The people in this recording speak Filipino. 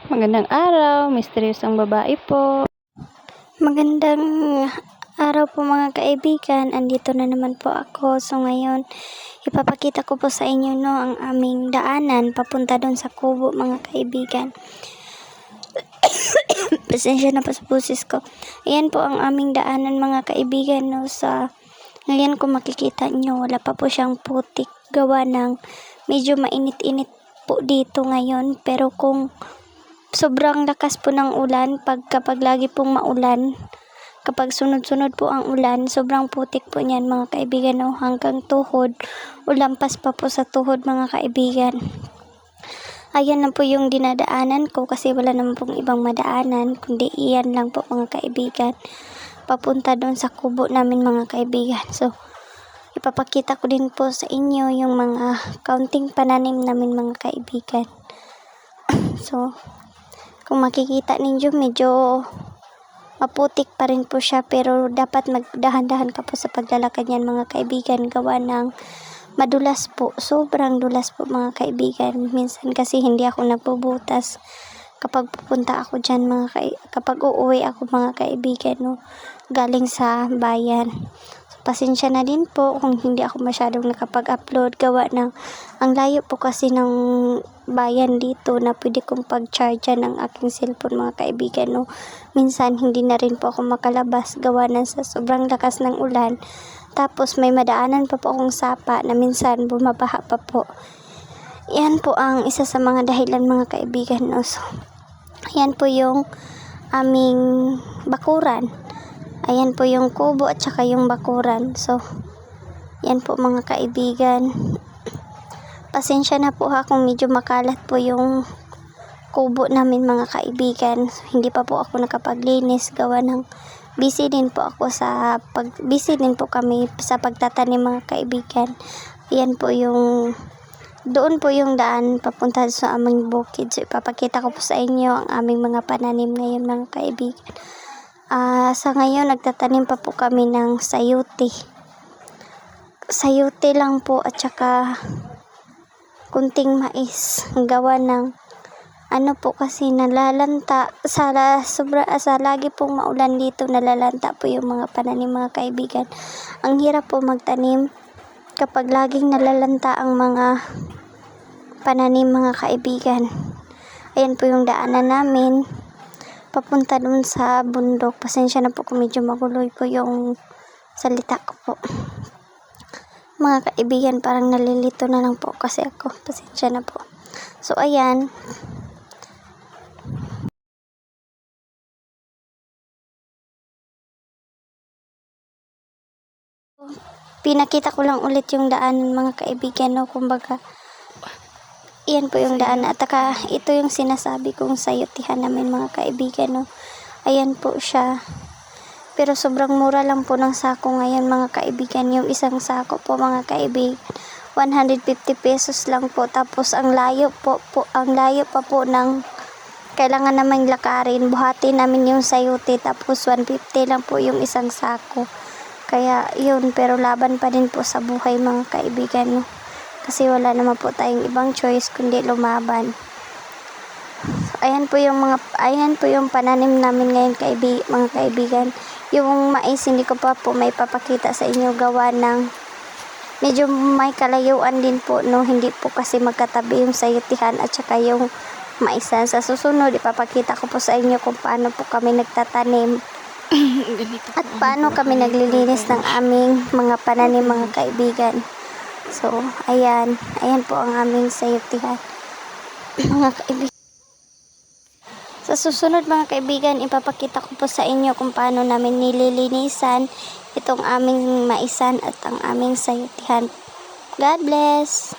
Magandang araw, misteryosong babae po. Magandang araw po mga kaibigan. Andito na naman po ako. So ngayon, ipapakita ko po sa inyo ang aming daanan papunta doon sa kubo mga kaibigan. Pasensya na po sa busis ko. Ayan po ang aming daanan mga kaibigan sa ngayon kung makikita nyo, wala pa po siyang putik. Gawa ng medyo mainit-init po dito ngayon. Pero kung sobrang lakas po ng ulan, kapag lagi pong maulan, kapag sunod-sunod po ang ulan, sobrang putik po niyan mga kaibigan, hanggang tuhod o lampas pa po sa tuhod mga kaibigan. Ayan na po yung dinadaanan ko kasi wala naman pong ibang madaanan, kundi iyan lang po mga kaibigan, papunta doon sa kubo namin mga kaibigan. So, ipapakita ko din po sa inyo yung mga kaunting pananim namin mga kaibigan. So, kung makikita ninyo, medyo maputik pa rin po siya, pero dapat magdahan-dahan ka po sa paglalakad niyan mga kaibigan, gawa ng madulas po, sobrang dulas po mga kaibigan. Minsan kasi hindi ako nagbubutas kapag pupunta ako dyan kapag uuwi ako mga kaibigan galing sa bayan. Pasensya na din po kung hindi ako masyadong nakapag-upload, gawa ng ang layo po kasi ng bayan dito na pwede kong pag-charge ng aking cellphone mga kaibigan. Minsan hindi na rin po ako makalabas gawa ng sa sobrang lakas ng ulan. Tapos may madaanan pa po akong sapa na minsan bumabaha pa po. Yan po ang isa sa mga dahilan mga kaibigan. So, yan po yung aming bakuran. Ayan po yung kubo at saka yung bakuran. So, yan po mga kaibigan. Pasensya na po kung medyo makalat po yung kubo namin mga kaibigan. Hindi pa po ako nakapaglinis gawa ng busy din po kami sa pagtatanim mga kaibigan. Ayan po doon po yung daan papunta sa aming bukid. So, ipapakita ko po sa inyo ang aming mga pananim ngayon mga kaibigan. Sa ngayon, nagtatanim pa po kami ng sayote. Sayote lang po at saka kunting mais. Gawa ng po kasi nalalanta. Sa lagi pong maulan dito, nalalanta po yung mga pananim mga kaibigan. Ang hirap po magtanim kapag laging nalalanta ang mga pananim mga kaibigan. Ayan po yung daanan namin papunta dun sa bundok. Pasensya na po kung medyo maguloy po yung salita ko po mga kaibigan, parang nalilito na lang po kasi ako. Pasensya na po. So ayan, pinakita ko lang ulit yung daan mga kaibigan. Kumbaga iyan po yung daan at ito yung sinasabi kong sayotihan namin mga kaibigan. Ayan po siya, pero sobrang mura lang po ng sako ngayon mga kaibigan. Yung isang sako po mga kaibigan, 150 pesos lang po. Tapos ang layo pa po ng kailangan namang lakarin. Buhatin namin yung sayote, tapos 150 lang po yung isang sako. Kaya yun, pero laban pa din po sa buhay mga kaibigan. Kasi wala naman po tayong ibang choice kundi lumaban. So, ayan po yung pananim namin ngayon mga kaibigan. Yung mais hindi ko pa po may papakita sa inyo gawa ng medyo may kalayuan din po, hindi po kasi magkatabi yung sayotihan at saka yung maisan. Sa susunod ipapakita ko po sa inyo kung paano po kami nagtatanim at paano kami naglilinis ng aming mga pananim mga kaibigan. So, ayan po ang aming sayotihan mga kaibigan. Sa susunod mga kaibigan, ipapakita ko po sa inyo kung paano namin nililinisan itong aming maisan at ang aming sayotihan. God bless!